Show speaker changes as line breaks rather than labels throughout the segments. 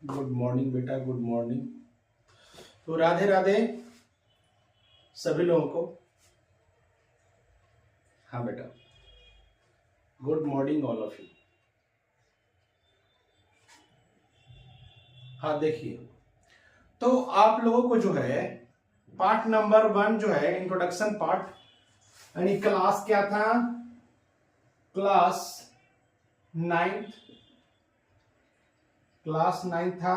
Good morning बेटा, good morning. तो राधे राधे सभी लोगों को। हाँ बेटा, good morning all of you. हाँ देखिए, तो आप लोगों को जो है पार्ट नंबर 1 जो है इंट्रोडक्शन पार्ट, यानी क्लास क्या था, क्लास 9 था।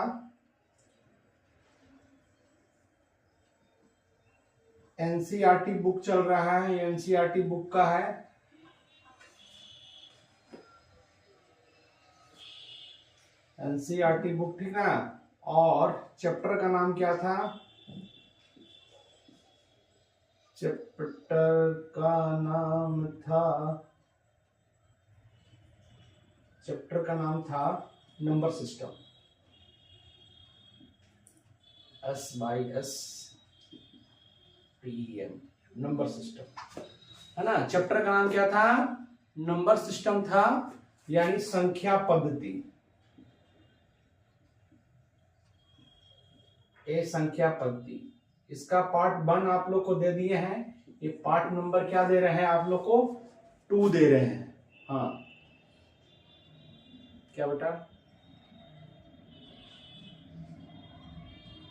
एनसीईआरटी बुक चल रहा है, ये एनसीईआरटी बुक का है। एनसीईआरटी बुक, ठीक है। और चैप्टर का नाम क्या था? चैप्टर का नाम था number system. SYSTEM, number system, है ना। चैप्टर का नाम क्या था? नंबर सिस्टम था, यानी संख्या पद्धति। संख्या पद्धति, इसका पार्ट 1 आप लोग को दे दिए हैं। ये पार्ट नंबर क्या दे रहे हैं आप लोग को? 2 दे रहे हैं। हाँ क्या बेटा?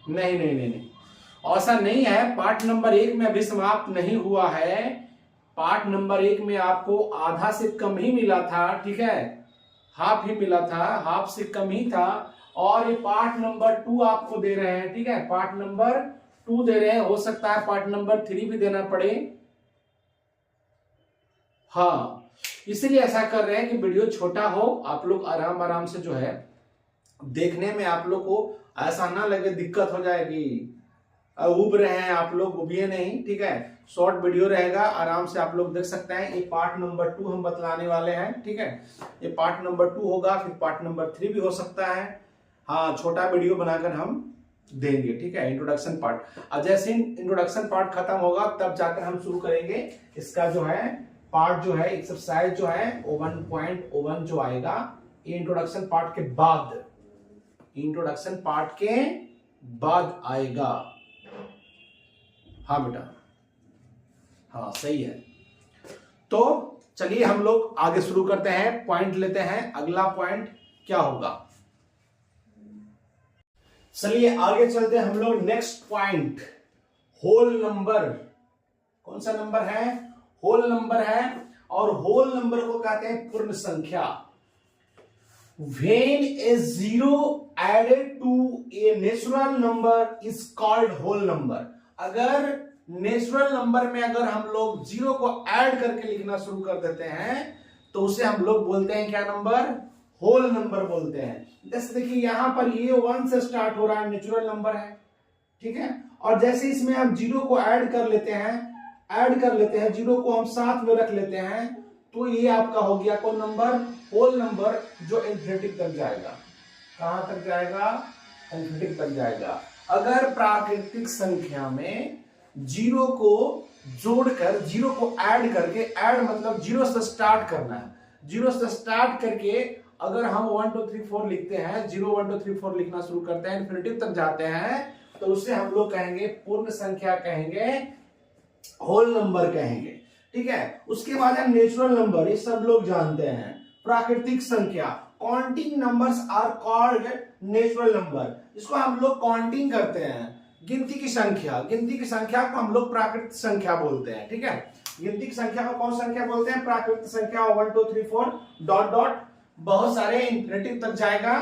नहीं नहीं नहीं नहीं, ऐसा नहीं है। पार्ट नंबर 1 में अभी समाप्त नहीं हुआ है। पार्ट नंबर 1 में आपको आधा से कम ही मिला था, ठीक है, हाफ ही मिला था, हाफ से कम ही था। और ये पार्ट नंबर 2 आपको दे रहे हैं, ठीक है, पार्ट नंबर 2 दे रहे हैं। हो सकता है पार्ट नंबर 3 भी देना पड़े। हाँ, इसलिए ऐसा कर रहे हैं कि वीडियो छोटा हो, आप लोग आराम आराम से जो है देखने में आप लोग को ऐसा ना लगे दिक्कत हो जाएगी, उब रहे हैं आप लोग, उबिए नहीं, ठीक है। शॉर्ट वीडियो रहेगा, आराम से आप लोग देख सकते हैं। ये पार्ट नंबर 2 हम बतलाने वाले हैं, ठीक है। ये पार्ट नंबर 2 होगा, फिर पार्ट नंबर 3 भी हो सकता है। हाँ, छोटा वीडियो बनाकर हम देंगे, ठीक है, इंट्रोडक्शन पार्ट। और जैसे इंट्रोडक्शन पार्ट खत्म होगा तब जाकर हम शुरू करेंगे इसका जो है पार्ट, जो है एक्सरसाइज जो है 1.01 जो आएगा, ये इंट्रोडक्शन पार्ट के बाद, इंट्रोडक्शन पार्ट के बाद आएगा। हाँ बेटा, हाँ सही है। तो चलिए हम लोग आगे शुरू करते हैं, पॉइंट लेते हैं। अगला पॉइंट क्या होगा? चलिए आगे चलते हैं हम लोग। Next point, whole number. कौन सा नंबर है? होल नंबर है। और होल नंबर को कहते हैं पूर्ण संख्या। When a zero added to a natural number is called whole number। अगर नेचुरल नंबर में अगर हम लोग जीरो को ऐड करके लिखना शुरू कर देते हैं तो उसे हम लोग बोलते हैं क्या नंबर? होल नंबर बोलते हैं। जैसे देखिए यहां पर ये 1 से स्टार्ट हो रहा है, नेचुरल नंबर है, ठीक है। और जैसे इसमें हम जीरो को ऐड कर लेते हैं, जीरो को हम साथ में रख लेते हैं, तो ये आपका हो गया कौन नंबर? होल नंबर, जो इन्फिनिटी तक जाएगा। कहां तक जाएगा? इन्फिनिटी तक जाएगा। अगर प्राकृतिक संख्या में जीरो को जोड़कर, जीरो को ऐड करके, ऐड मतलब जीरो से स्टार्ट करना है, जीरो से स्टार्ट करके अगर हम 1 2 3 4 लिखते हैं, 0 1 2 3 4 लिखना शुरू करते हैं, इन्फिनिटी तक जाते हैं, तो उसे हम लोग कहेंगे पूर्ण संख्या, कहेंगे होल नंबर कहेंगे, ठीक है। उसके बाद है नेचुरल नंबर, ये सब लोग जानते हैं। प्राकृतिक संख्या, counting numbers are called natural number. इसको हम लोग काउंटिंग करते हैं, गिनती की संख्या, गिनती की संख्या को हम लोग प्राकृतिक संख्या बोलते हैं, ठीक है। गिनती की संख्या को कौन संख्या बोलते हैं? प्राकृतिक संख्या। 1 2 3 4 डॉट डॉट, बहुत सारे इन्फिनिटी तक जाएगा।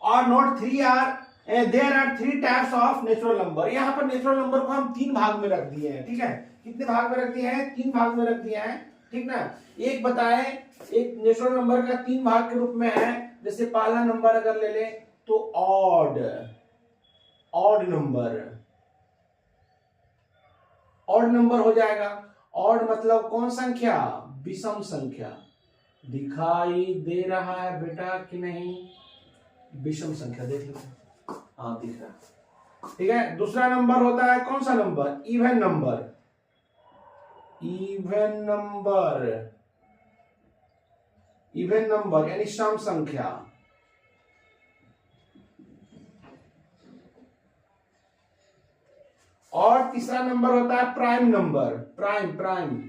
और note 3 are there are 3 types of natural number. यहां पर नेचुरल नंबर को हम 3 भाग में रख दिए हैं, ठीक है। कितने भाग में रख दिए हैं? 3 भाग में रख दिए हैं, ठीक ना। एक बताएं, एक नेचुरल नंबर का 3 भाग के रूप में है। जैसे पहला नंबर अगर ले ले तो ऑड नंबर, ऑड नंबर हो जाएगा। ऑड मतलब कौन संख्या? विषम संख्या। दिखाई दे रहा है बेटा कि नहीं? विषम संख्या, देख लो, हाँ दिख रहा, ठीक है। दूसरा नंबर होता है कौन सा number? Even number. Even number, even number यानी सम संख्या। और तीसरा नंबर होता है prime number, prime prime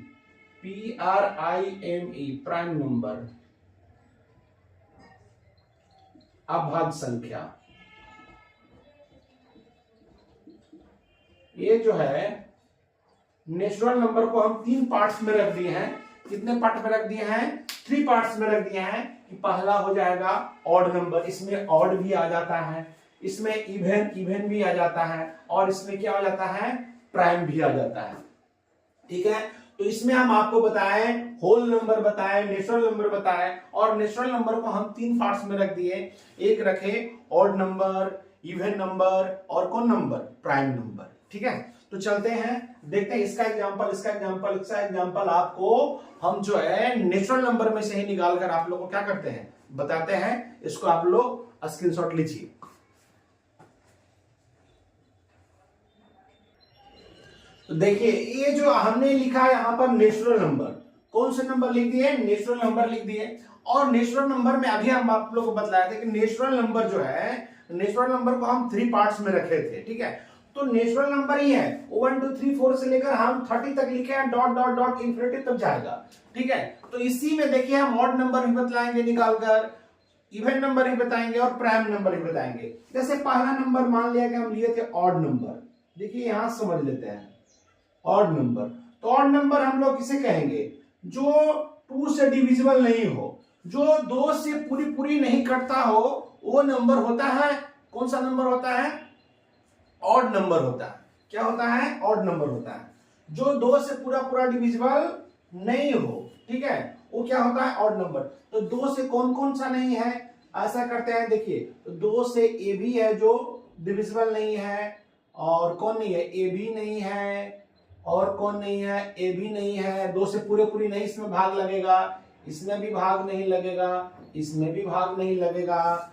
PRIME, prime number, अभाज्य संख्या। ये जो है नेचुरल नंबर को हम 3 पार्ट्स में रख दिए हैं। कितने पार्ट में रख दिए हैं? 3 पार्ट्स में रख दिए हैं। कि पहला हो जाएगा ऑड नंबर, इसमें ऑड भी आ जाता है, इसमें इवन भी आ जाता है, और इसमें क्या हो जाता है? प्राइम भी आ जाता है। ठीक है, तो इसमें हम आपको बताएं, होल नंबर बताएं, नेचुरल नंबर बताएं, और नेचुरल नंबर को हम 3 पार्ट्स में रख दिए। एक रखे ऑड नंबर, इवन नंबर, और कौन नंबर? Prime number. ठीक है, तो चलते हैं, देखते हैं इसका एग्जांपल, इसका एग्जांपल, इसका एग्जांपल आपको हम जो है नेचुरल नंबर में से ही निकाल कर आप लोग को क्या करते हैं? बताते हैं। इसको आप लोग स्क्रीनशॉट लीजिए। तो देखिए, ये जो हमने लिखा है यहां पर नेचुरल नंबर, कौन से नंबर लिख दिए? नेचुरल नंबर लिख दिए। और नेचुरल नंबर में अभी हम आप लोगों को बतलाए थे कि नेचुरल नंबर जो है, नेचुरल नंबर को हम 3 पार्ट्स में रखे थे। ठीक है, तो नेचुरल नंबर ही है 1 2 3 4 से लेकर हम 30 तक लिखे हैं, डॉट डॉट डॉट इंफिनिटी तक जाएगा। ठीक है, तो इसी में देखिए हम ऑड नंबर भी बतलाएंगे निकालकर, इवन नंबर ही बताएंगे, और प्राइम नंबर ही बताएंगे। जैसे पहला नंबर मान लिया कि हम लिए थे ऑड नंबर। देखिए यहां समझ लेते हैं, ऑड नंबर, तो ऑड नंबर हम लोग किसे कहेंगे? जो 2 से डिविजिबल नहीं हो, जो 2 से पूरी पूरी नहीं कटता हो, वो नंबर होता है, कौन सा नंबर होता है? ऑड नंबर होता है। क्या होता है? ऑड नंबर होता है। जो 2 से पूरा पूरा डिविजिबल नहीं हो, ठीक है, वो क्या होता है? Odd number. तो 2 से कौन कौन सा नहीं है? ऐसा करते हैं, देखिए, तो 2 से ए भी है जो डिविजिबल नहीं है, और कौन नहीं है? ए भी नहीं है, और कौन नहीं है? ए भी नहीं है। 2 से पूरे पूरी नहीं, इसमें भाग लगेगा, इसमें भी भाग नहीं लगेगा, इसमें भी भाग नहीं लगेगा,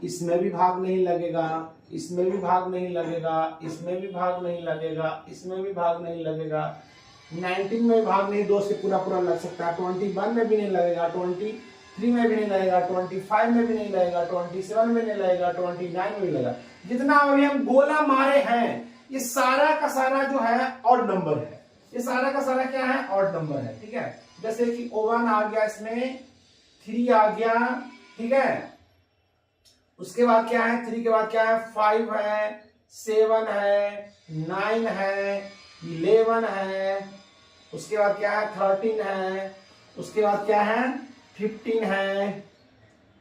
इसमें भी भाग नहीं लगेगा, इसमें भी भाग नहीं लगेगा, इसमें भी भाग नहीं लगेगा, इसमें भी भाग नहीं लगेगा, 19 में भाग नहीं, 2 से पूरा पूरा लग सकता है, 21 में भी नहीं लगेगा, 23 में भी नहीं लगेगा, 25 में भी नहीं लगेगा, 27 में नहीं लगेगा, 29 में भी लगेगा। जितना अभी हम गोला मारे हैं, ये सारा का सारा जो है ऑड नंबर है। ये सारा का सारा क्या है? ऑड नंबर है। ठीक है, जैसे कि 1 आ गया, इसमें 3 आ गया। ठीक है, उसके बाद क्या है? 3 के बाद क्या है? 5 है, 7 है, 9 है, 11 है, उसके बाद क्या है? 13 है, उसके बाद क्या है? 15 है,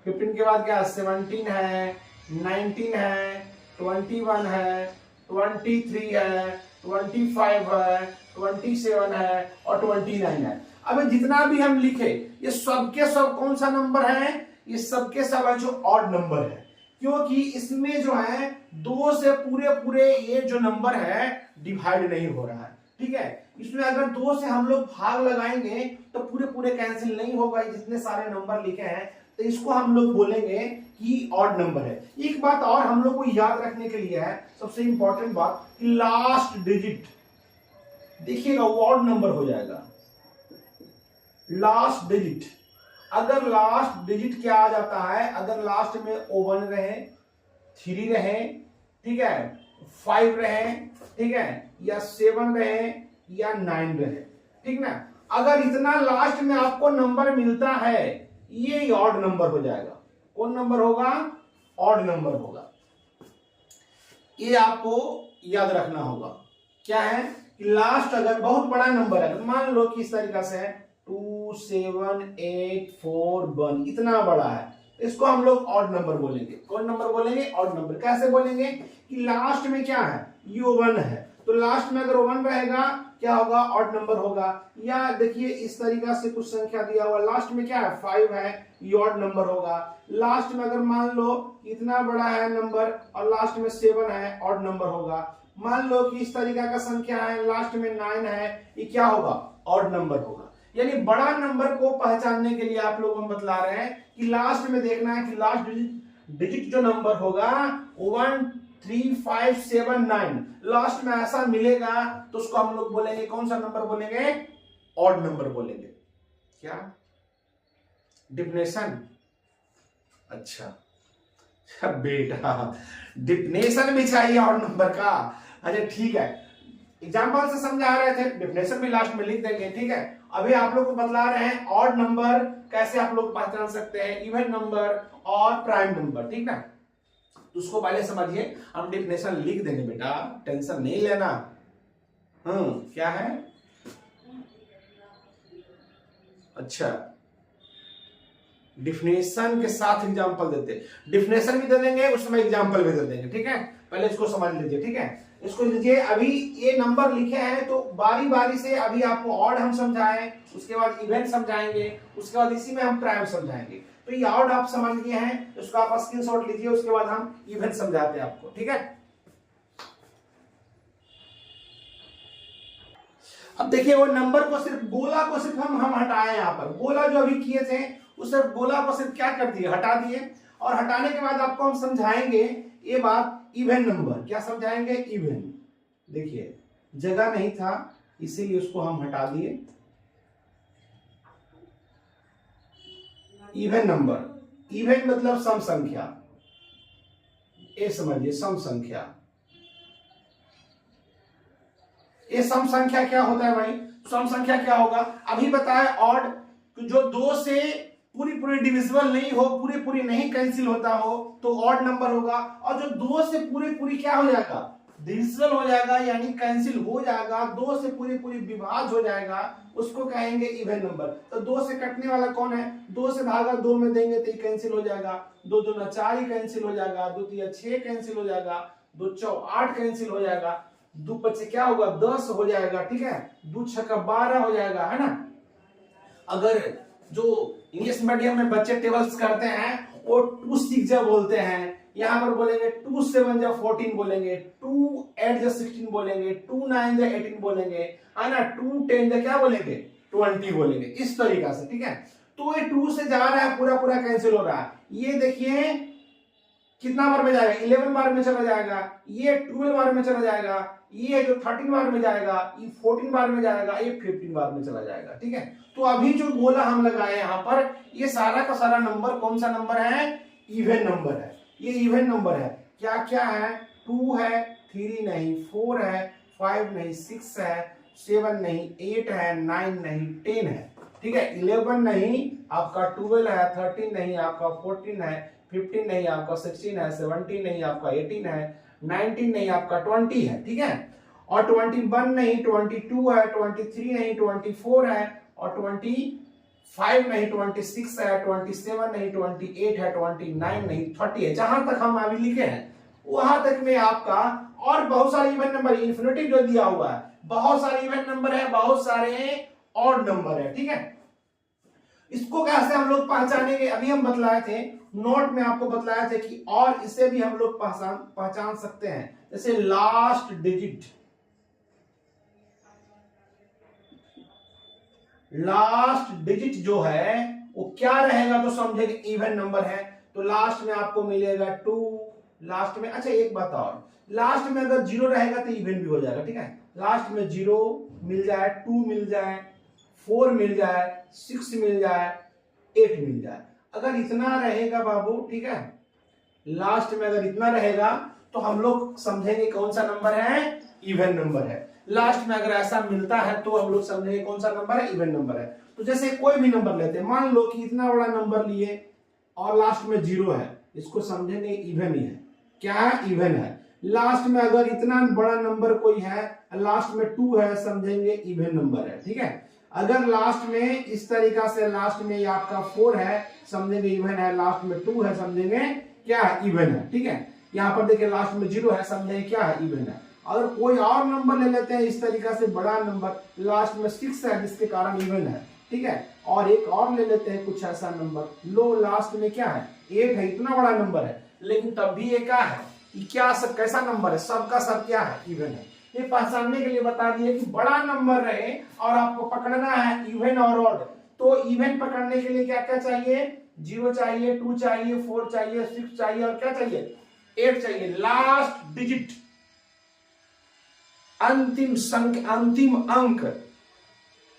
15 के बाद क्या है? 17 है, 19 है, 21 है, 23 है, 25 है, 27 है, और 29 है। अब जितना भी हम लिखे, ये सबके सब कौन सा नंबर है? ये सबके सब है जो ऑड नंबर है, क्योंकि इसमें जो है 2 से पूरे पूरे ये जो नंबर है डिवाइड नहीं हो रहा है। ठीक है, इसमें अगर 2 से हम लोग भाग लगाएंगे तो पूरे पूरे कैंसिल नहीं होगा, जितने सारे नंबर लिखे हैं, तो इसको हम लोग बोलेंगे कि ऑड नंबर है। एक बात और हम लोग को याद रखने के लिए है, सबसे इंपॉर्टेंट बात, कि लास्ट डिजिट देखिएगा वो ऑड नंबर हो जाएगा। लास्ट डिजिट, अगर लास्ट डिजिट क्या आ जाता है? अगर लास्ट में 1 रहे, 3 रहे, ठीक है, 5 रहे, ठीक है, या 7 रहे, या 9 रहे, ठीक ना, अगर इतना लास्ट में आपको नंबर मिलता है, ये ऑड नंबर हो जाएगा। कौन नंबर होगा? ऑड नंबर होगा। ये आपको याद रखना होगा। क्या है कि लास्ट अगर बहुत बड़ा नंबर है, मान लो कि इस तरीका से है 2 7 8 4 1, इतना बड़ा है, इसको हम लोग ऑड नंबर बोलेंगे। कौन नंबर बोलेंगे? Odd number. कैसे बोलेंगे? कि लास्ट में क्या है? ये 1 है, तो लास्ट में अगर 1 रहेगा क्या होगा? ऑड नंबर होगा। या देखिए इस तरीका से कुछ संख्या दिया हुआ, लास्ट में क्या है? 5 है, ये ऑड नंबर होगा। लास्ट में अगर मान लो इतना बड़ा है नंबर और लास्ट में 7 है, ऑड नंबर होगा। मान लो कि इस तरीका का संख्या है, लास्ट में 9 है, ये क्या होगा? ऑड नंबर होगा। यानी बड़ा नंबर को पहचानने के लिए आप लोगों को बतला रहे हैं कि लास्ट में देखना है कि लास्ट डिजिट जो नंबर होगा 1 3 5 7 9, लास्ट में ऐसा मिलेगा तो उसको हम लोग बोलेंगे, कौन सा नंबर बोलेंगे? ऑड नंबर बोलेंगे। क्या डिफिनेशन? अच्छा बेटा, डिफिनेशन भी चाहिए ऑड नंबर का। अच्छा ठीक है, एग्जाम्पल से समझा रहे थे, डेफिनेशन भी लास्ट में लिख देंगे, ठीक है। अभी आप लोग को बतला रहे हैं ऑड नंबर कैसे आप लोग पहचान सकते हैं, इवन नंबर और प्राइम नंबर, ठीक ना। तो उसको पहले समझिए, हम डेफिनेशन लिख देंगे बेटा, टेंशन नहीं लेना। क्या है, अच्छा डिफिनेशन के साथ एग्जांपल देते, डिफिनेशन भी दे देंगे उस समय एग्जांपल भी दे देंगे, ठीक है। पहले इसको समझ लीजिए, ठीक है। इसको लीजिए, अभी ये नंबर लिखे हैं तो बारी बारी से अभी आपको ऑड हम समझाएं, उसके बाद इवन समझाएंगे, उसके बाद इसी में हम प्राइम समझाएंगे। तो ये ऑड आप समझ लिए हैं, उसका आप स्क्रीनशॉट लीजिए, उसके बाद हम इवन समझाते हैं आपको, ठीक है। अब देखिए वो नंबर को सिर्फ गोला को सिर्फ हम हटाए, यहाँ पर गोला जो अभी किए थे उस सिर्फ गोला को सिर्फ क्या कर दिए, हटा दिए। और हटाने के बाद आपको हम समझाएंगे ये बात इवन नंबर, क्या समझाएंगे, इवन। देखिए जगह नहीं था इसीलिए उसको हम हटा दिए। इवन नंबर, इवन मतलब सम संख्या, ये समझिए सम संख्या। ये सम संख्या क्या होता है भाई, सम संख्या क्या होगा, अभी बताया ऑड जो दो से पूरी पूरी डिविजिबल नहीं हो, पूरी पूरी नहीं कैंसिल होता हो तो ऑड नंबर होगा। और जो दो से पूरी पूरी क्या हो जाएगा, डिविजिबल हो जाएगा, यानी कैंसिल हो जाएगा, दो से पूरी पूरी विभाज्य हो जाएगा, उसको कहेंगे इवन नंबर। तो दो से कटने वाला कौन है, दो से भागा दो में देंगे तो कैंसिल हो जाएगा, दो दूना 4 ही कैंसिल हो जाएगा, दो तिया 6 कैंसिल हो जाएगा, दो चौ 8 कैंसिल हो जाएगा, दो पच्चीस क्या होगा 10 हो जाएगा, ठीक है, दो छक्का 12 हो जाएगा, है ना। अगर जो इंग्लिश मीडियम में बच्चे टेबल्स करते हैं वो 2 6 जब बोलते हैं, यहाँ पर बोलेंगे 2 7 जब 14 बोलेंगे, 2 8 जब 16 बोलेंगे, 2 9 जब 18 बोलेंगे, है ना, 2 10 जब क्या बोलेंगे 20 बोलेंगे, इस तरीका से, ठीक है। तो ये 2 से जा रहा है पूरा पूरा कैंसिल हो रहा है, ये देखिए कितना बार में जाएगा, 11 बार में चला जाएगा, ये 12 बार में चला जाएगा, ये जो 13 बार में जाएगा, ये 14 बार में जाएगा, ये 15 बार में चला जाएगा, ठीक है। तो अभी जो गोला हम लगाए यहाँ पर, ये सारा का सारा नंबर कौन सा नंबर है, इवन नंबर है। ये इवन नंबर है, क्या क्या है, 2 है, 3 नहीं, 4 है, 5 नहीं, 6 है, 7 नहीं, 8 है, 9 नहीं, 10 है, ठीक है। 11 नहीं आपका, 12 है, 13 नहीं आपका, 14 है, 15 नहीं आपका, 16 है, 17 नहीं आपका, 18 है, 19 नहीं आपका, 20 है, ठीक है। और 21 नहीं, 22 है, 23 नहीं, 24 है, और 25 नहीं, 26 है, 27 नहीं, 28 है, 29 नहीं, 30 है। जहां तक हम अभी लिखे हैं वहां तक में आपका और बहुत सारे इवन नंबर, इन्फिनिटी जो दिया हुआ है, बहुत सारे इवन नंबर है, बहुत सारे ऑड नंबर है, ठीक है। इसको कैसे हम लोग पहचानेंगे, अभी हम बतलाए थे, नोट में आपको बतलाया था कि और इसे भी हम लोग पहचान सकते हैं, जैसे लास्ट डिजिट, लास्ट डिजिट जो है वो क्या रहेगा तो समझेंगे इवन नंबर है, तो लास्ट में आपको मिलेगा 2, लास्ट में, अच्छा एक बात और, लास्ट में अगर 0 रहेगा तो इवन भी हो जाएगा, ठीक है। लास्ट में 0 मिल जाए, 2 मिल जाए, 4 मिल जाए, 6 मिल जाए, 8 मिल जाए, अगर इतना रहेगा बाबू, ठीक है, लास्ट में अगर इतना रहेगा तो हम लोग समझेंगे कौन सा नंबर है, इवन नंबर है। लास्ट में अगर ऐसा मिलता है तो हम लोग समझेंगे कौन सा नंबर है, इवन नंबर है। तो जैसे कोई भी नंबर लेते हैं, मान लो कि इतना बड़ा नंबर लिए और लास्ट में 0 है, इसको समझेंगे इवन ही है, क्या है, इवन है। लास्ट में अगर इतना बड़ा नंबर कोई है, लास्ट में 2 है, समझेंगे इवन नंबर है, ठीक है। अगर लास्ट में इस तरीका से, लास्ट में आपका 4 है, समझेंगे इवन है, लास्ट में 2 है, समझेंगे क्या है, इवन है, ठीक है। यहाँ पर देखिए लास्ट में 0 है, समझेंगे क्या है, इवन है। अगर कोई और नंबर ले लेते हैं इस तरीका से, बड़ा नंबर, लास्ट में 6 है जिसके कारण इवन है, ठीक है। और एक और ले लेते हैं कुछ ऐसा नंबर, लो लास्ट में क्या है, 8 है, इतना बड़ा नंबर है, लेकिन तब भी ये क्या है, क्या सब कैसा नंबर है, सबका सब क्या है, इवन है। ये पहचानने के लिए बता दिए कि बड़ा नंबर रहे और आपको पकड़ना है इवन और ऑड, तो इवन पकड़ने के लिए क्या क्या चाहिए, 0 चाहिए, 2 चाहिए, 4 चाहिए, 6 चाहिए, और क्या चाहिए, 8 चाहिए। लास्ट डिजिट, अंतिम संख्या, अंतिम अंक,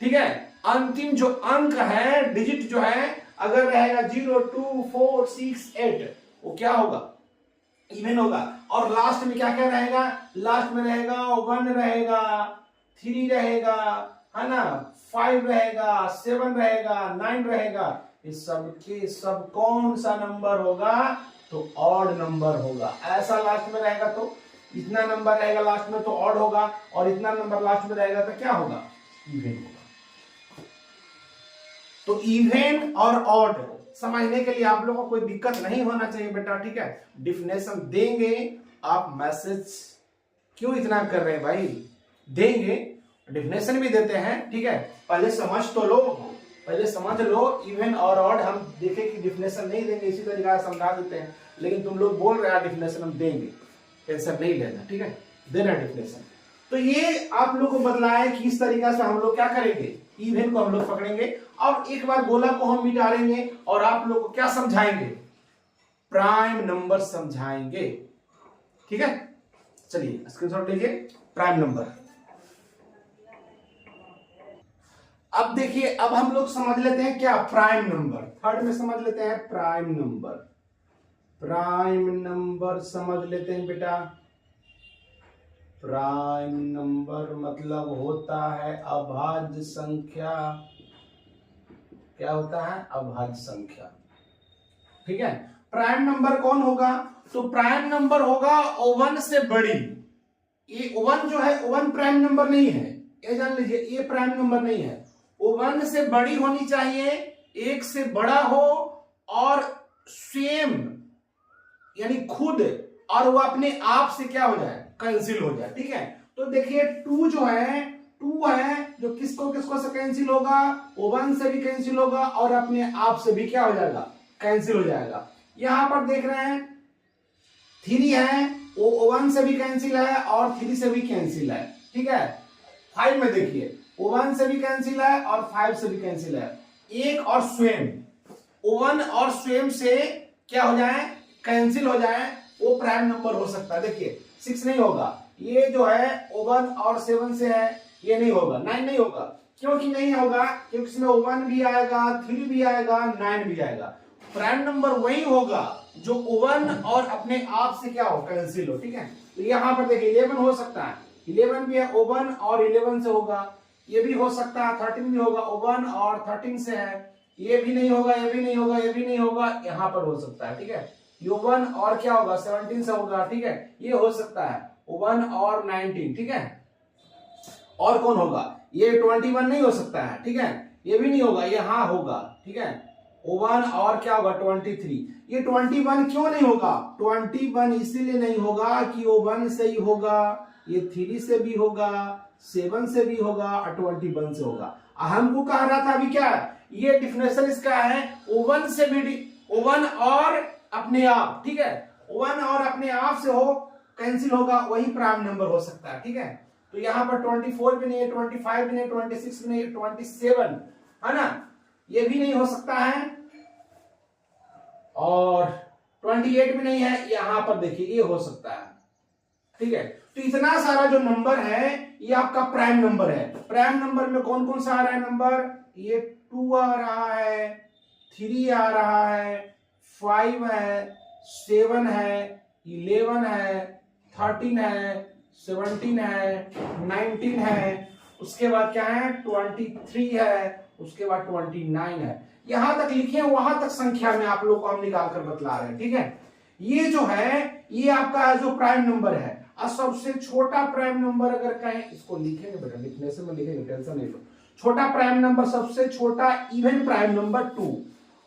ठीक है, अंतिम जो अंक है, डिजिट जो है, अगर रहेगा 0 2 4 6 8, वो क्या होगा, इवन होगा। और लास्ट में क्या क्या रहेगा, लास्ट में रहेगा 1 रहेगा, 3 रहेगा, है ना, 5 रहेगा, 7 रहेगा, 9 रहेगा। इस सब के सब कौन सा नंबर होगा, तो ऑड नंबर होगा। ऐसा लास्ट में रहेगा तो इतना नंबर रहेगा लास्ट में तो ऑड होगा, और इतना नंबर लास्ट में रहेगा तो क्या होगा, इवन होगा। तो इवन और ऑड समझने के लिए आप लोगों को कोई दिक्कत नहीं होना चाहिए बेटा, ठीक है। डिफिनेशन देंगे, आप मैसेज क्यों इतना कर रहे हैं भाई, देंगे, डिफिनेशन भी देते हैं, ठीक है। पहले समझ तो लो, पहले समझ लो इवन और ऑड। हम देखें कि डिफिनेशन नहीं देंगे, इसी तरीके से समझा देते हैं, लेकिन तुम लोग बोल रहे हैं डिफिनेशन हम देंगे, टेंशन नहीं लेना, ठीक है, देना डिफिनेशन। तो ये आप लोग को बदला है कि इस तरीके से हम लोग क्या करेंगे, इवन को हम लोग पकड़ेंगे और एक बार गोला को हम मिटाएंगे और आप लोग को क्या समझाएंगे, प्राइम नंबर समझाएंगे, ठीक है। चलिए स्क्रीनशॉट लीजिए, प्राइम नंबर। अब देखिए, अब हम लोग समझ लेते हैं क्या प्राइम नंबर, थर्ड में समझ लेते हैं प्राइम नंबर। प्राइम नंबर समझ लेते हैं बेटा। प्राइम नंबर मतलब होता है अभाज्य संख्या। क्या होता है, अभाज्य संख्या, ठीक है। प्राइम नंबर कौन होगा, तो प्राइम नंबर होगा 1 से बड़ी। ये 1 जो है 1 प्राइम नंबर नहीं है, ये जान लीजिए, ये प्राइम नंबर नहीं है। 1 से बड़ी होनी चाहिए, 1 से बड़ा हो और सेम यानी खुद, और वो अपने आप से क्या हो जाए, कैंसिल हो जाए, ठीक है। तो देखिए 2 जो है, 2 है जो किसको किसको से कैंसिल होगा, 1 से भी कैंसिल होगा और अपने आप से भी क्या हो जाएगा, कैंसिल हो जाएगा। यहां पर देख रहे हैं 3 है, वो 1 से भी कैंसिल है और 3 से भी कैंसिल है, ठीक है। 5 में देखिए 1 से भी कैंसिल है और 5 से भी कैंसिल है। एक और स्वयं 1 और स्वयं से क्या हो जाए, कैंसिल हो जाए, वो प्राइम नंबर हो सकता है। देखिए 6 नहीं होगा, ये जो है 1 और 7 से है, ये नहीं होगा। 9 नहीं होगा, क्योंकि नहीं होगा, क्योंकि इसमें 1 भी आएगा, 3 भी आएगा, 9 भी आएगा। प्राइम नंबर वही होगा जो 1 और अपने आप से क्या हो, कैंसिल हो, ठीक है। तो यहां पर देखिए 11 हो सकता है, 11 भी है, 1 और 11 से होगा। ये भी हो सकता है, 13 भी होगा, 1 और 13 से है। ये भी नहीं होगा, ये भी नहीं होगा, ये भी नहीं होगा, यहां पर हो सकता है, ठीक है। ये 1 और क्या होगा, 17 से होगा, ठीक है। ये हो सकता है 1 और 19, ठीक है। और कौन होगा, ये 21 नहीं हो सकता है, ठीक है। ये भी नहीं होगा, ये हाँ होगा, ठीक है। 1 और क्या होगा, 23। ये 21 क्यों नहीं होगा, 21 इसीलिए नहीं होगा कि वो 1 से ही होगा, ये 3 से भी होगा, 7 से भी होगा और 21 से होगा। हमको कह रहा था अभी क्या, ये डिफिनेशन इसका है 1 से भी, 1 और अपने आप, ठीक है। 1 और अपने आप से हो, कैंसिल होगा, वही प्राइम नंबर हो सकता है, ठीक है। तो यहां पर 24 भी नहीं है, 25 भी नहीं, 26 भी नहीं, 27 है ना, ये भी नहीं हो सकता है, और 28 भी नहीं है। यहां पर देखिए ये हो सकता है, ठीक है। तो इतना सारा जो नंबर है ये आपका प्राइम नंबर है। प्राइम नंबर में कौन कौन सा आ रहा है नंबर, ये 2 आ रहा है, 3 आ रहा है, 5 है, 7 है, 11 है, 13 है, 17 है, 19 है, उसके बाद क्या है 23 है, उसके बाद 29 है। यहां तक लिखे, वहां तक संख्या में आप लोग को हम निकाल कर बतला रहे हैं, ठीक है। ये जो है ये आपका जो प्राइम नंबर है, और सबसे छोटा प्राइम नंबर अगर कहें, इसको लिखेंगे बेटा, डिफिनेशन में लिखेंगे, टेंशन नहीं लो। छोटा प्राइम नंबर, सबसे छोटा इवन प्राइम नंबर 2,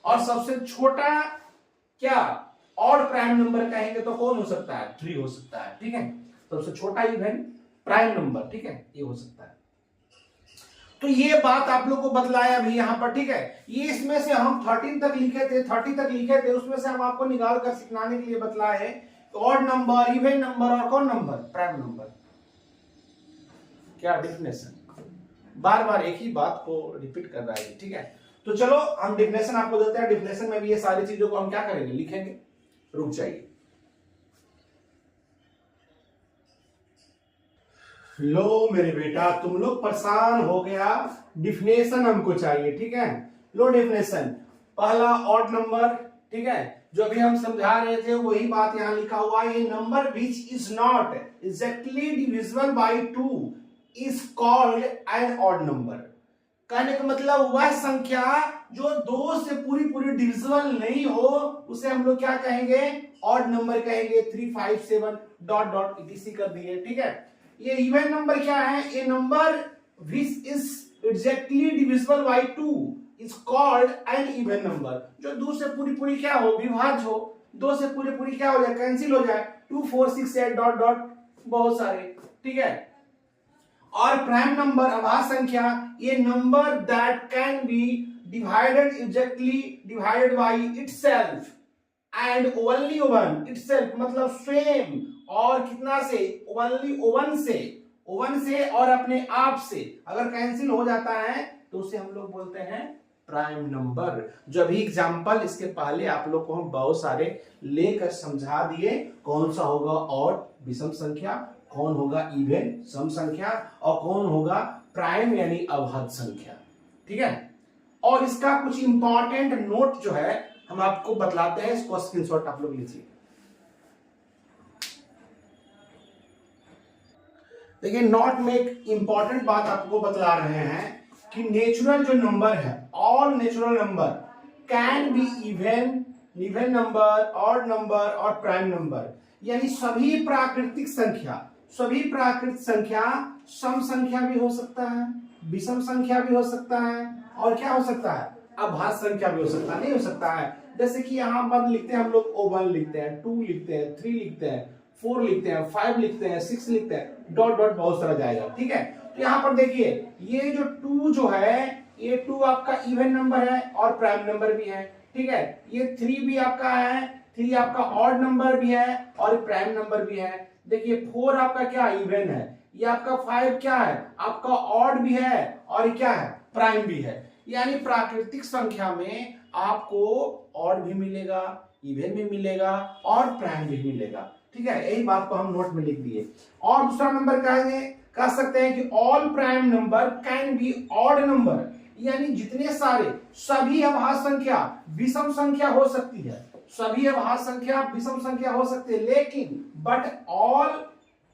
और सबसे छोटा क्या ऑड प्राइम नंबर कहेंगे तो कौन हो सकता है, 3 हो सकता है, ठीक है। सबसे छोटा इवन प्राइम नंबर, ठीक है, ये हो सकता है। तो ये बात आप लोग को बतलाया अभी यहां पर, ठीक है। ये इसमें से हम 13 तक लिखे थे, 30 तक लिखे थे, उसमें से हम आपको निकाल कर सिखाने के लिए बतलाए ऑड नंबर, इवन नंबर और कौन नंबर, प्राइम नंबर। क्या डिफिनेशन, बार बार एक ही बात को रिपीट कर रहा है, ठीक है। तो चलो हम डिफिनेशन आपको देते हैं, डिफिनेशन में भी ये सारी चीजों को हम क्या करेंगे, लिखेंगे। रुक जाइए, लो मेरे बेटा, तुम लोग परेशान हो गया, डिफिनेशन हमको चाहिए, ठीक है। लो डिफिनेशन, पहला ऑड नंबर, ठीक है, जो अभी हम समझा रहे थे वही बात यहां लिखा हुआ है। ये number which is not exactly divisible by 2 is called N odd number. कहने का मतलब वह संख्या जो 2 से पूरी पूरी डिविजिबल नहीं हो उसे हम लोग क्या कहेंगे, ऑड नंबर कहेंगे। 3, 5, 7 डॉट डॉट etc कर दिए, ठीक है। ये इवन नंबर क्या है, a number which is exactly divisible by 2 is called an even number. जो 2 से पूरी पूरी क्या हो, विभाज्य हो, 2 से पूरी पूरी क्या हो जाए, कैंसिल हो जाए। 2, 4, 6, 8 डॉट डॉट बहुत सारे, ठीक है। और प्राइम नंबर अभाज्य संख्या, ये number that can be divided exactly divided by itself and only one. Itself मतलब स्वयं, और कितना से, ओनली वन से और अपने आप से अगर कैंसिल हो जाता है तो उसे हम लोग बोलते हैं प्राइम नंबर। जो अभी एग्जांपल इसके पहले आप लोग को हम बहुत सारे लेकर समझा दिए, कौन सा होगा ऑड विषम संख्या, कौन होगा इवन सम संख्या, और कौन होगा प्राइम यानी अभाज्य संख्या, ठीक है। और इसका कुछ इंपॉर्टेंट नोट जो है हम आपको बतलाते हैं, इसको स्क्रीनशॉट आप लोग लीजिए। देखिए नोट में एक इंपॉर्टेंट बात आपको बतला रहे हैं कि नेचुरल जो नंबर है, all natural number can be even number, odd number और प्राइम नंबर। यानी सभी प्राकृतिक संख्या सम संख्या भी हो सकता है, विषम संख्या भी हो सकता है, और क्या हो सकता है, अभाज्य संख्या भी हो सकता है। नहीं हो सकता है, जैसे कि यहाँ पर लिखते हैं हम लोग, 1 लिखते हैं, 2 लिखते हैं, 3 लिखते हैं, 4 लिखते हैं, 5 लिखते हैं, 6 लिखते हैं, डॉट डॉट बहुत सारा जाएगा, ठीक है। तो यहाँ पर देखिए ये जो 2 जो है, ये 2 आपका इवन नंबर है और प्राइम नंबर भी है, ठीक है। ये 3 भी आपका है, 3 आपका ऑड नंबर भी है और प्राइम नंबर भी है। देखिए 4 आपका क्या इवन है, ये आपका 5 क्या है, आपका ऑड भी है और क्या है, प्राइम भी है। यानी प्राकृतिक संख्या में आपको ऑड भी मिलेगा, इवन भी मिलेगा और प्राइम भी मिलेगा, ठीक है। यही बात को हम नोट में लिख दिए। और दूसरा नंबर कह सकते हैं कि all prime number can be odd number. यानी जितने सारे सभी अभाज्य संख्या विषम संख्या हो सकती है, सभी अभाज्य संख्या विषम संख्या हो सकती है, लेकिन but all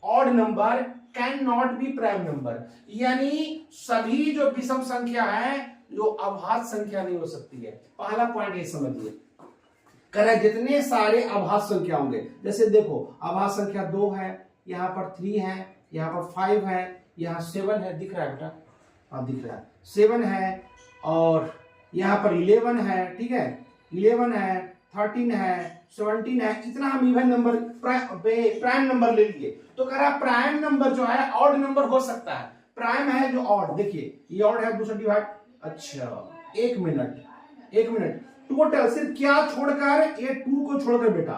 odd number can not be prime number. यानी सभी जो विषम संख्या है जो अभाज्य संख्या नहीं हो सकती है। पहला पॉइंट ये समझिए, कह रहे जितने सारे अभाज्य संख्या होंगे, जैसे देखो अभाज्य संख्या 2 है, यहाँ पर 3 है, यहाँ पर 5 है, यहाँ 7 है, दिख रहा है बेटा, हाँ दिख रहा है, 7 है, और यहाँ पर 11 है, ठीक है, 11 है, 13 है, 17 है। इतना हम इवन नंबर प्राइम नंबर ले लिए, तो कह रहा प्राइम नंबर जो है ऑड नंबर हो सकता है। प्राइम है जो ऑड, देखिए ये ऑड है, दूसरा डिवाइड, अच्छा एक मिनट टोटल सिर्फ क्या छोड़कर, ये 2 को छोड़कर बेटा,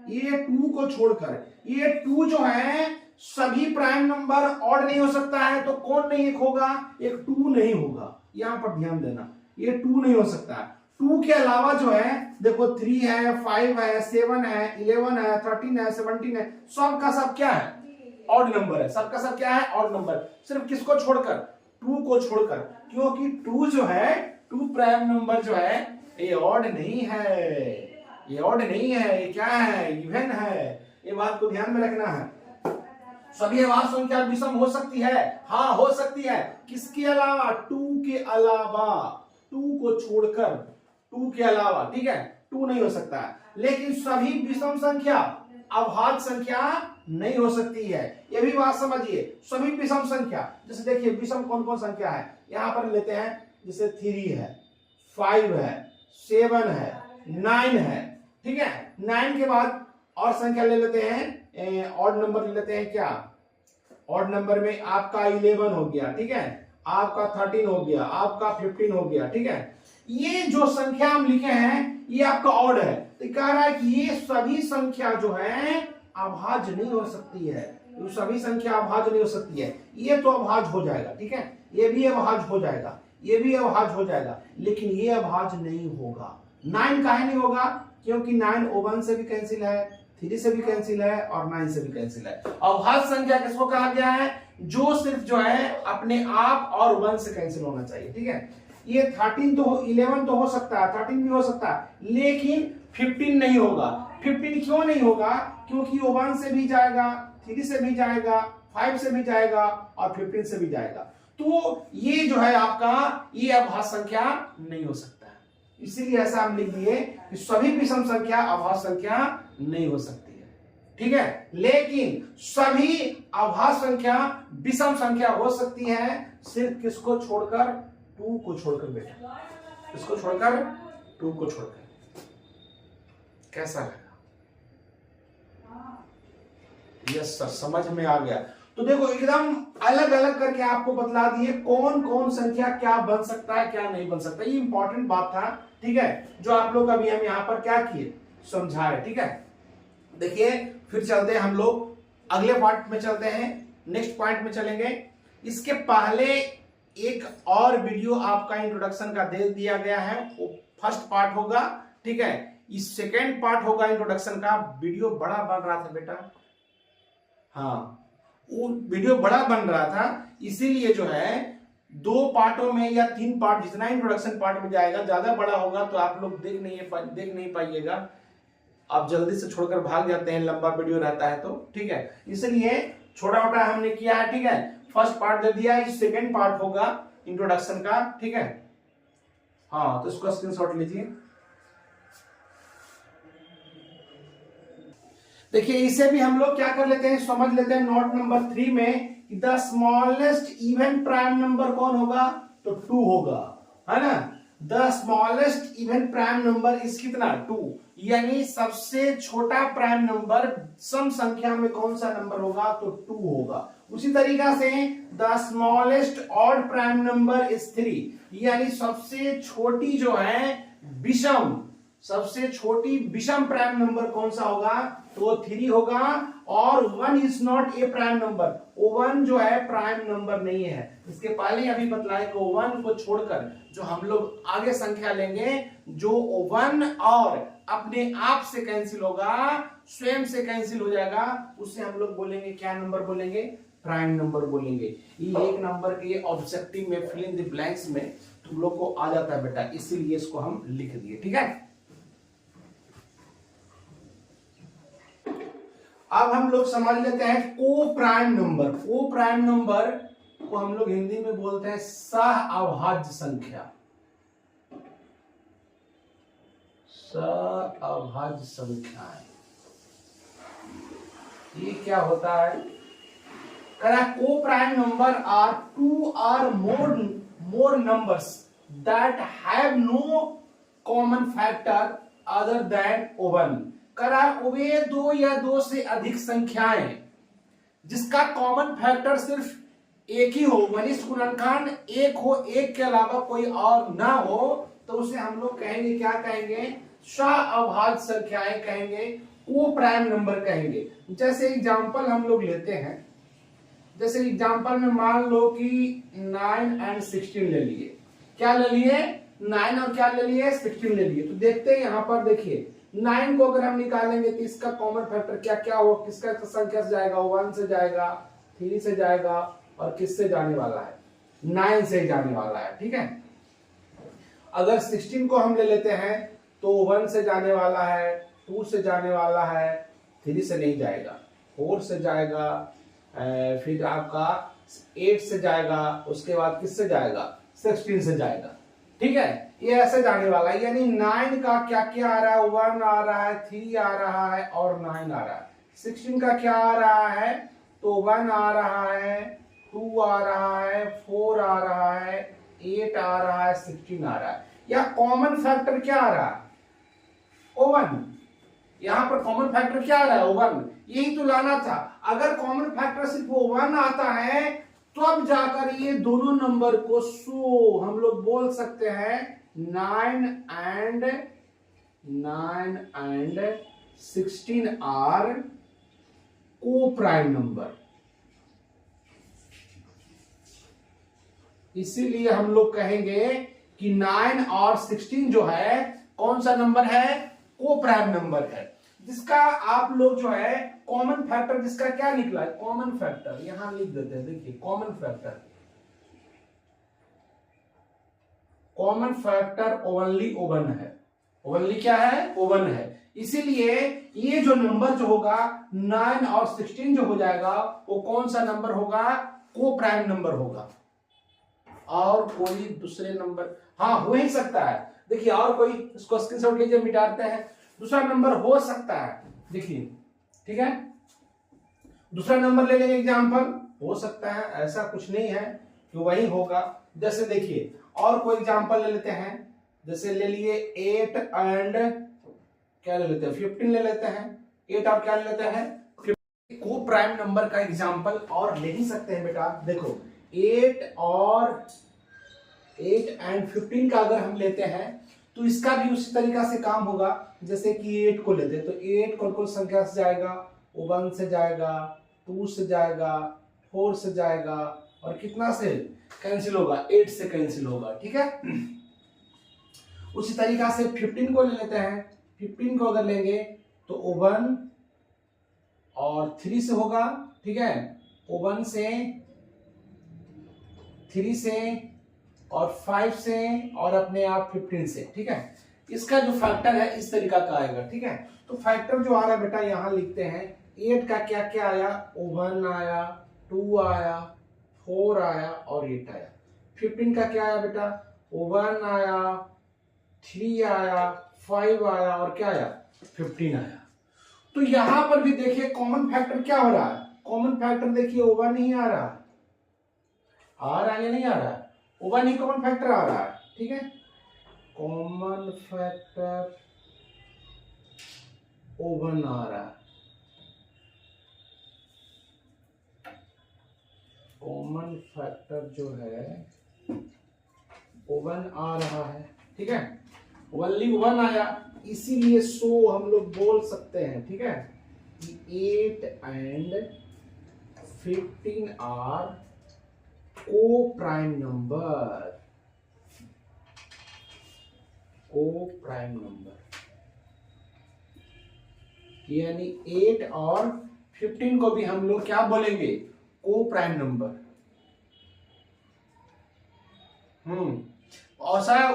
ये 2 को छोड़कर, ये 2 जो है सभी प्राइम नंबर ऑड नहीं हो सकता है, तो कौन नहीं एक होगा, एक 2 नहीं होगा। यहां पर ध्यान देना, ये 2 नहीं हो सकता है। 2 के अलावा जो है देखो 3 है, 5 है, 7 है, 11 है, 13 है, 17 है, सब का सब क्या है, ऑड नंबर है, सबका सब क्या है, ऑड नंबर। सिर्फ किसको छोड़कर, 2 को छोड़कर, क्योंकि 2 जो है, 2 प्राइम नंबर जो है ये ऑड नहीं है, ये ऑड नहीं है, ये क्या है, इवन है। ये बात को ध्यान में रखना है। सभी अभाज्य संख्या विषम हो सकती है, हाँ हो सकती है, किसके अलावा, 2 के अलावा, 2 को छोड़कर, 2 के अलावा, ठीक है, 2 नहीं हो सकता है। लेकिन सभी विषम संख्या अभाज्य संख्या नहीं हो सकती है, ये भी बात समझिए। सभी विषम संख्या, जैसे देखिए विषम कौन कौन संख्या है, यहां पर लेते हैं, जैसे 3 है, 5 है, 7 है, 9 है, ठीक है। 9 के बाद और संख्या ले लेते हैं, ऑड नंबर ले लेते हैं, क्या ऑड नंबर में आपका 11 हो गया, ठीक है, आपका 13 हो गया, आपका 15 हो गया, ठीक है। ये जो संख्या हम लिखे हैं ये आपका ऑड है, तो कह रहा है कि ये सभी संख्या जो है अभाज्य नहीं हो सकती है, तो सभी संख्या अभाज्य नहीं हो सकती है। ये तो अभाज्य हो जाएगा, ठीक है, ये भी अभाज्य हो जाएगा, ये भी अभाज्य हो जाएगा, लेकिन ये अभाज्य नहीं होगा। 9 काहे नहीं होगा, क्योंकि 9 1 से भी कैंसिल है, 3 से भी कैंसिल है और 9 से भी कैंसिल है। अभाज्य संख्या किसको कहा गया है, जो सिर्फ जो है अपने आप और 1 से कैंसिल होना चाहिए, ठीक है। ये 13 तो 11 तो हो सकता है, 13 भी हो सकता है, लेकिन 15 नहीं होगा। 15 क्यों नहीं होगा? क्योंकि वो 1 से भी जाएगा, 3 से भी जाएगा, 5 से भी जाएगा और 15 से भी जाएगा। तो ये जो है आपका ये अभाज्य संख्या नहीं हो सकता है। इसीलिए ऐसा हम लिख दिए कि सभी विषम संख्या अभाज्य संख्या नहीं हो सकती है, ठीक है। लेकिन सभी अभाज्य संख्या विषम संख्या हो सकती है, सिर्फ किसको छोड़कर? 2 को छोड़कर बेटा, किसको छोड़कर? 2 को छोड़कर। कैसा लगा? यस सर, समझ में आ गया। तो देखो एकदम अलग अलग करके आपको बतला दिए कौन कौन संख्या क्या बन सकता है, क्या नहीं बन सकता। ये इंपॉर्टेंट बात था, ठीक है, जो आप लोग अभी हम यहां पर क्या किए, समझाए, ठीक है। देखिए फिर चलते हैं हम लोग अगले पार्ट में, चलते हैं नेक्स्ट पॉइंट में चलेंगे। इसके पहले एक और वीडियो आपका इंट्रोडक्शन का दे दिया गया है, वो फर्स्ट पार्ट होगा, ठीक है। इस सेकेंड पार्ट होगा इंट्रोडक्शन का। वीडियो बड़ा बन रहा था बेटा, हाँ वो वीडियो बड़ा बन रहा था, इसीलिए जो है 2 पार्टों में या 3 पार्ट, जितना इंट्रोडक्शन पार्ट में जाएगा, ज्यादा बड़ा होगा तो आप लोग देख नहीं पाइएगा, आप जल्दी से छोड़कर भाग जाते हैं, लंबा वीडियो रहता है तो, ठीक है। इसलिए छोटा मोटा हमने किया है, ठीक है। फर्स्ट पार्ट दे दिया, इस सेकेंड पार्ट होगा इंट्रोडक्शन का, ठीक है। हाँ तो इसको स्क्रीनशॉट लीजिए। देखिए इसे भी हम लोग क्या कर लेते हैं, समझ लेते हैं। नोट नंबर 3 में the smallest even prime number कौन होगा? तो 2 होगा, है ना। The smallest even prime number इस कितना? 2, यानी सबसे छोटा प्राइम नंबर सम संख्या में कौन सा नंबर होगा? तो 2 होगा। उसी तरीका से the smallest odd prime number is 3, यानी सबसे छोटी जो है विषम, सबसे छोटी विषम प्राइम नंबर कौन सा होगा? तो 3 होगा। और 1 is not a prime number, 1 जो है प्राइम नंबर नहीं है। इसके पहले अभी बतलाए कि 1 को छोड़कर जो हम लोग आगे संख्या लेंगे, जो 1 और अपने आप से कैंसिल होगा, स्वयं से कैंसिल हो जाएगा, उसे हम लोग बोलेंगे क्या नंबर बोलेंगे? प्राइम नंबर बोलेंगे। ये एक नंबर के ऑब्जेक्टिव में फिल इन द ब्लैंक्स में तुम लोग को आ जाता है बेटा, इसीलिए इसको हम लिख दिए, ठीक है। अब हम लोग समझ लेते हैं को प्राइम नंबर। को प्राइम नंबर को हम लोग हिंदी में बोलते हैं सहअभाज्य संख्या। सहअभाज्य संख्याएं, ये क्या होता है? को prime number are 2 or more numbers that have no common factor other than 1। करा वे 2 या 2 से अधिक संख्याएं जिसका कॉमन फैक्टर सिर्फ एक ही हो, वनिष्ठ गुणनखंड एक हो, एक के अलावा कोई और ना हो, तो उसे हम लोग कहेंगे, क्या कहेंगे? सहअभाज्य संख्याएं कहेंगे, को प्राइम नंबर कहेंगे। जैसे एग्जांपल हम लोग लेते हैं, जैसे एग्जांपल में मान लो कि 9 और 16 ले लिए। क्या ले लिए? 9 और क्या ले लिए? 16 ले लिए। तो देखते हैं यहाँ पर, देखिए 9 को अगर हम निकालेंगे तो इसका कॉमन फैक्टर क्या क्या हो, किसका संख्या से जाएगा? 1 से जाएगा, 3 से जाएगा, और किससे जाने वाला है? 9 से जाने वाला है, ठीक है। अगर 16 को हम ले लेते हैं तो 1 से जाने वाला है, 2 से जाने वाला है, 3 से नहीं जाएगा, 4 से जाएगा, फिर आपका 8 से जाएगा, उसके बाद किससे जाएगा? 16 से जाएगा, ठीक है। ये ऐसे जाने वाला है, यानी 9 का क्या क्या आ रहा है? 1 आ रहा है, 3 आ रहा है और 9 आ रहा है। 16 का क्या आ रहा है? तो 1 आ रहा है, 2 आ रहा है, 4 आ रहा है, 8 आ रहा है, 16 आ रहा है। या कॉमन फैक्टर क्या आ रहा है? 1। यहां पर कॉमन फैक्टर क्या आ रहा है? 1। यही तो लाना था। अगर कॉमन फैक्टर सिर्फ 1 आता है तो अब जाकर ये दोनों नंबर को हम लोग बोल सकते हैं 9 and 16 आर को प्राइम नंबर। इसीलिए हम लोग कहेंगे कि 9 और 16 जो है कौन सा नंबर है? को प्राइम नंबर है, जिसका आप लोग जो है कॉमन फैक्टर, जिसका क्या निकला है? कॉमन फैक्टर यहां लिख देते हैं, देखिए common factor common factor only oven है, ओनली क्या है, ओवन है। इसीलिए ये जो नंबर जो होगा 9 और 16 जो हो जाएगा वो कौन सा नंबर होगा, को प्राइम नंबर होगा। और कोई दूसरे नंबर हाँ हो ही सकता है, देखिए और कोई, इसको स्क्रीनशॉट लीजिए, मिटाते हैं। दूसरा नंबर हो सकता है, देखिए ठीक है, दूसरा नंबर ले लेंगे एग्जाम्पल, हो सकता है, ऐसा कुछ नहीं है कि वही होगा। जैसे देखिए और कोई एग्जाम्पल ले लेते हैं, जैसे ले लिए 8 एंड क्या ले लेते हैं, 15 ले लेते हैं। 8 और क्या ले लेते हैं, 15। को प्राइम नंबर का एग्जाम्पल और ले ही सकते हैं बेटा। देखो 8 एंड 15 का अगर हम लेते हैं तो इसका भी उसी तरीका से काम होगा। जैसे कि 8 को लेते हैं तो 8 कौन संख्या से जाएगा, 1 से जाएगा, 2 से जाएगा, 4 से जाएगा, और कितना से कैंसिल होगा, 8 से कैंसिल होगा, ठीक है। उसी तरीका से 15 को ले लेते हैं। 15 को अगर लेंगे तो 1 और 3 से होगा, ठीक है, 1 से, 3 से और 5 से और अपने आप 15 से, ठीक है। इसका जो फैक्टर है इस तरीका का आएगा, ठीक है। तो फैक्टर जो आ रहा है बेटा यहां लिखते हैं। 8 का क्या क्या आया, 1 आया, 2 आया, 4 आया और 8 आया। 15 का क्या आया बेटा, 1 आया, 3 आया, 5 आया और क्या आया, 15 आया। तो यहां पर भी देखिए कॉमन फैक्टर क्या हो रहा है, कॉमन फैक्टर देखिए 1 ही आ रहा है, आ रहा है या नहीं आ रहा है, 1 ही कॉमन फैक्टर आ रहा है, ठीक है। कॉमन फैक्टर 1 आ रहा है, कॉमन फैक्टर जो है 1 आ रहा है, ठीक है। ओनली 1 आया, इसीलिए सो हम लोग बोल सकते हैं, ठीक है, कि 8 एंड 15 आर को प्राइम नंबर, को प्राइम नंबर, यानी 8 और 15 को भी हम लोग क्या बोलेंगे, को प्राइम नंबर। ऐसा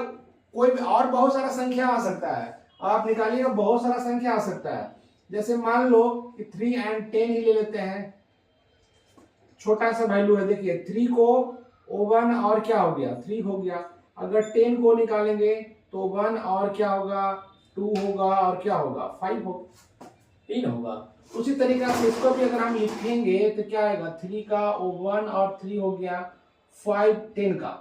कोई और बहुत सारा संख्या आ सकता है, आप निकालिएगा बहुत सारा संख्या आ सकता है। जैसे मान लो कि 3 एंड 10 ही ले लेते हैं, छोटा सा वैल्यू है, देखिए 3 को 1 और क्या हो गया, 3 हो गया। अगर 10 को निकालेंगे तो 1 और क्या होगा, 2 होगा और क्या होगा, 5 होगा, 3 होगा। उसी तरीका से इसको भी अगर हम लिखेंगे तो क्या आएगा, 3 का 1 और 3 हो गया, 5 10 का,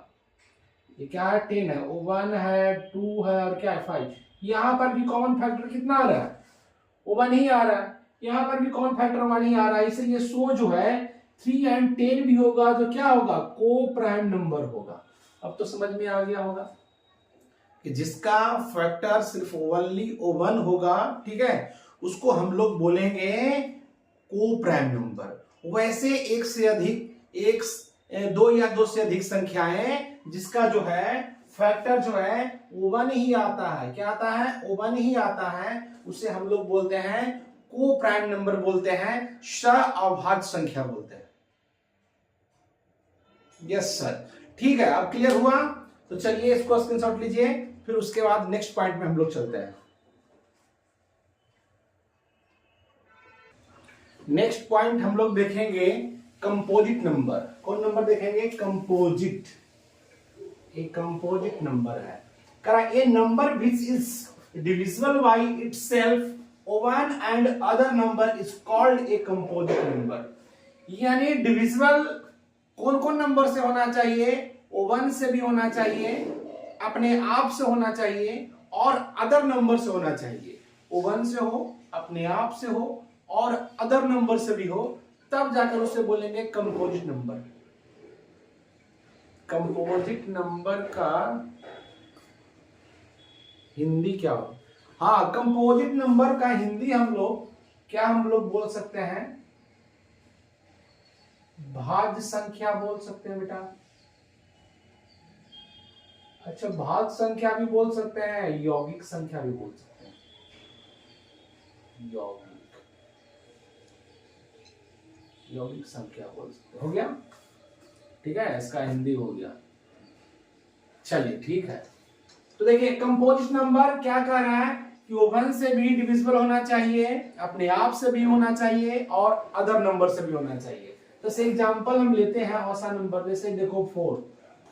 ये क्या है 10 है, 1 है, 2 है और क्या है 5। यहाँ पर भी कॉमन फैक्टर कितना आ रहा है, 1 ही आ रहा है, यहाँ पर भी कॉमन फैक्टर 1 ही आ रहा है। इसलिए सो जो है 3 एंड 10 भी होगा जो क्या होगा, को प्राइम नंबर होगा। अब तो समझ में आ गया होगा कि जिसका फैक्टर सिर्फ ओनली 1 होगा, ठीक है, उसको हम लोग बोलेंगे को प्राइम नंबर। वैसे एक से अधिक, दो या दो से अधिक संख्याएं जिसका जो है फैक्टर जो है 1 ही आता है, क्या आता है, 1 ही आता है, उसे हम लोग बोलते हैं को प्राइम नंबर बोलते हैं, सअभाज्य संख्या बोलते हैं। यस सर, ठीक है, अब क्लियर हुआ। तो चलिए इसको स्क्रीनशॉट लीजिए, फिर उसके बाद नेक्स्ट पॉइंट में हम लोग चलते हैं। नेक्स्ट पॉइंट हम लोग देखेंगे कंपोजिट नंबर। कौन नंबर देखेंगे, कंपोजिट। एक कंपोजिट नंबर है, करा a number which is divisible by itself, one and other number is called a composite number. यानी डिविजिबल कौन कौन नंबर से होना चाहिए, 1 से भी होना चाहिए, अपने आप से होना चाहिए और अदर नंबर से होना चाहिए। 1 से हो, अपने आप से हो और अदर नंबर से भी हो, तब जाकर उसे बोलेंगे कंपोजिट नंबर। कंपोजिट नंबर का हिंदी क्या हो, हाँ कंपोजिट नंबर का हिंदी हम लोग क्या हम लोग बोल सकते हैं, भाज्य संख्या बोल सकते हैं बेटा। अच्छा, भाज्य संख्या भी बोल सकते हैं, यौगिक संख्या भी बोल सकते हैं, यौगिक संख्या बोल सकते हैं। हो गया, ठीक है, इसका हिंदी हो गया। चलिए ठीक है। तो देखिए कंपोजिट नंबर क्या कह रहा है कि वो 1 से भी डिविजिबल होना चाहिए, अपने आप से भी होना चाहिए और अदर नंबर से भी होना चाहिए। जैसे एग्जांपल हम लेते हैं औसत नंबर, जैसे देखो 4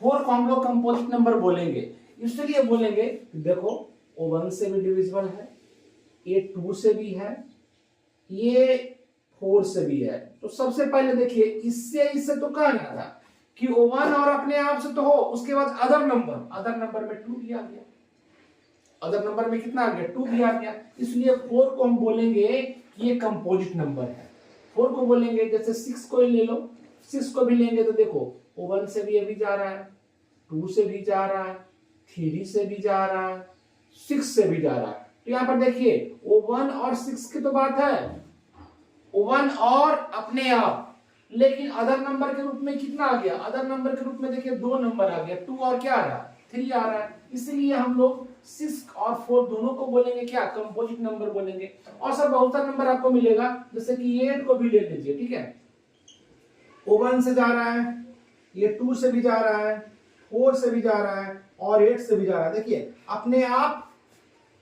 को हम लोग कंपोजिट नंबर बोलेंगे, इसलिए बोलेंगे देखो वो 1 से भी डिविजिबल है, ये 2 से भी है, ये 4 से भी है। तो सबसे पहले देखिए इससे तो कह रहा था कि वो 1 और अपने आप से तो हो, उसके बाद अदर नंबर में 2 भी आ गया, अदर नंबर में कितना आ गया 2 भी आ गया, इसलिए 4 को हम बोलेंगे कि ये कंपोजिट नंबर है। 4 को बोलेंगे, जैसे 6 को ले लो, 6 को भी लेंगे तो देखो वो 1 से भी अभी जा रहा है, 2 से भी जा रहा है, 3 से भी जा रहा है, 6 से भी जा रहा है। तो यहाँ पर देखिए वो 1 और 6 की तो बात है, 1 और अपने आप, लेकिन अदर नंबर के रूप में कितना आ गया, अदर नंबर के रूप में देखिए 2 नंबर आ गया, 2 और क्या आ रहा है 3 आ रहा है, इसलिए हम लोग 6 और 4 दोनों को बोलेंगे क्या, कंपोजिट नंबर बोलेंगे। और सर बहुत सारे नंबर आपको मिलेगा, जैसे कि 8 को भी ले लीजिए, ठीक है, वो 1 से जा रहा है, ये 2 से भी जा रहा है, 4 से भी जा रहा है और 8 से भी जा रहा है। देखिए अपने आप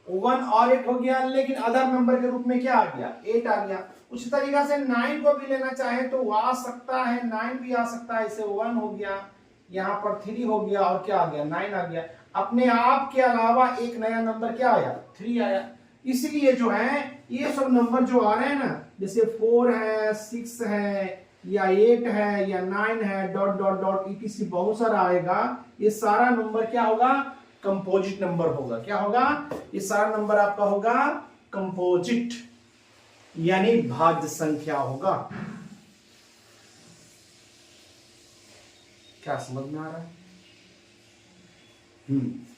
1 और 8 हो गया, लेकिन अदर नंबर के रूप में क्या आ गया 8 आ गया। उसी तरीका से 9 को भी लेना चाहे तो वो आ सकता है, 9 भी आ सकता है, इसे 1 हो गया, यहाँ पर 3 हो गया और क्या आ गया 9 आ गया। अपने आप के अलावा एक नया नंबर क्या आया 3 आया। इसलिए जो है ये सब नंबर जो आ रहे हैं ना, जैसे 4 है, 6 है या 8 है या 9 है, डॉट डॉट डॉट ईटीसी बहुत सारा आएगा, ये सारा नंबर क्या होगा कंपोजिट नंबर होगा। क्या होगा, ये सारा नंबर आपका होगा कंपोजिट, यानी भाज्य संख्या होगा। क्या समझ में आ रहा है?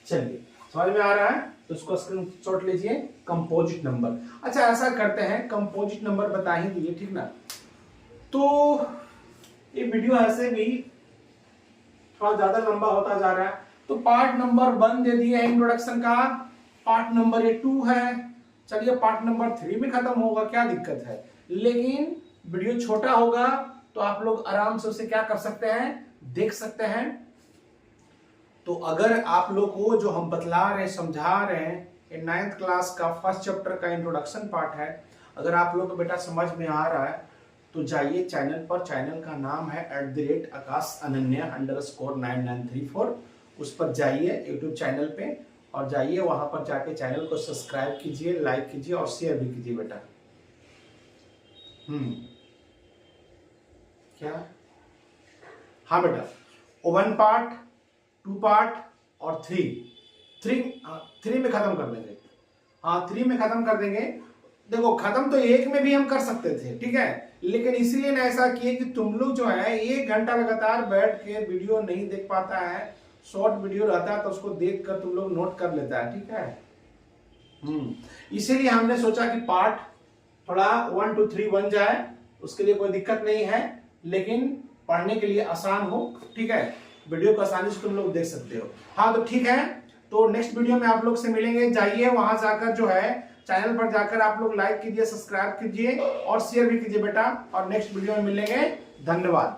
चलिए समझ में आ रहा है तो इसको स्क्रीनशॉट लीजिए, कंपोजिट नंबर। अच्छा ऐसा करते हैं, कंपोजिट नंबर बता ही दीजिए, ठीक ना। तो ये वीडियो ऐसे भी थोड़ा ज्यादा लंबा होता जा रहा है, तो पार्ट नंबर 1 दे दिए इंट्रोडक्शन का, पार्ट नंबर 2 है, चलिए पार्ट नंबर 3 में खत्म होगा, क्या दिक्कत है। लेकिन वीडियो छोटा होगा तो आप लोग आराम से उसे क्या कर सकते हैं, देख सकते हैं। तो अगर आप लोग को जो हम बतला रहे हैं, समझा रहे हैं, ये 9th क्लास का फर्स्ट चैप्टर का इंट्रोडक्शन पार्ट है, अगर आप लोग को बेटा समझ में आ रहा है तो जाइए चैनल पर, चैनल का नाम है @akash_9934, उस पर जाइए यूट्यूब चैनल पे और जाइए वहां पर जाके चैनल को सब्सक्राइब कीजिए, लाइक कीजिए और शेयर भी कीजिए बेटा। क्या, हाँ बेटा 1 पार्ट, 2 पार्ट और 3 में खत्म कर देंगे। हाँ 3 में खत्म कर देंगे। देखो खत्म तो 1 में भी हम कर सकते थे, ठीक है, लेकिन इसीलिए ना ऐसा किए कि तुम लोग जो है 1 घंटा लगातार बैठ के वीडियो नहीं देख पाता है, शॉर्ट वीडियो रहता है तो उसको देख कर तुम लोग नोट कर लेता है, ठीक है। इसीलिए हमने सोचा कि पार्ट थोड़ा 1 2 3 बन जाए, उसके लिए कोई दिक्कत नहीं है, लेकिन पढ़ने के लिए आसान हो, ठीक है, वीडियो को आसानी से तुम लोग देख सकते हो। हाँ तो ठीक है, तो नेक्स्ट वीडियो में आप लोग से मिलेंगे। जाइए वहां जाकर जो है चैनल पर जाकर आप लोग लाइक कीजिए, सब्सक्राइब कीजिए और शेयर भी कीजिए बेटा, और नेक्स्ट वीडियो में मिलेंगे। धन्यवाद।